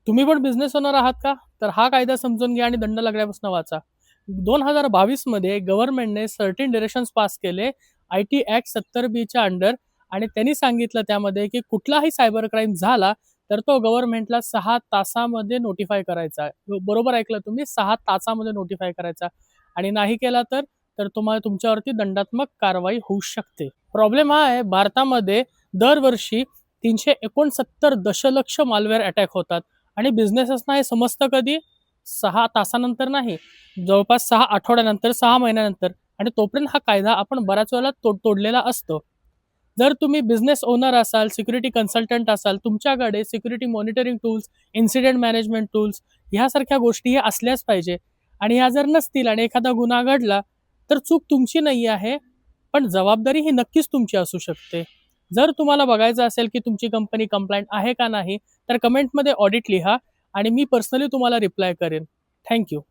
तुम्ही पण business owner आहात का? तर हा कायदा समजून घ्या आणि दंड लागण्यापासून वाचा. 2022 मध्ये गव्हर्नमेंटने सर्टिन डिरेक्शन्स पास केले IT ऍक्ट 70B च्या अंडर, आणि त्यांनी सांगितलं त्यामध्ये की कुठलाही सायबर क्राईम झाला तर तो गव्हर्नमेंटला 6 तासामध्ये नोटिफाय करायचा. बरोबर ऐकलं तुम्ही, 6 तासामध्ये नोटिफाय करायचा. आणि नाही केला तर तुम्हाला तुमच्यावरती दंडात्मक कारवाई होऊ शकते. प्रॉब्लेम हा आहे, भारतामध्ये दरवर्षी 369 दशलक्ष मालवेअर अटॅक होतात. आणि बिझनेसेसना हे समजतं कधी? 6 तासानंतर नाही, जवळपास 6 आठवड्यानंतर, 6 महिन्यानंतर. आणि तोपर्यंत हा कायदा आपण बऱ्याच वेळेला तोडलेला असतो. जर तुम्ही बिझनेस ओनर असाल, सिक्युरिटी कन्सल्टंट असाल, तुमच्याकडे security monitoring tools, incident management tools ह्यासारख्या गोष्टी हे असल्याच पाहिजे. आणि ह्या जर नसतील आणि एखादा गुन्हा घडला तर चूक तुमची नाही आहे, पण जबाबदारी ही नक्कीच तुमची असू शकते. जर तुम्हाला बघायचं असेल की तुमची कंपनी कंप्लायंट आहे का नाही, तर कमेंटमध्ये ऑडिट लिहा आणि मी पर्सनली तुम्हाला रिप्लाय करेन. थँक्यू.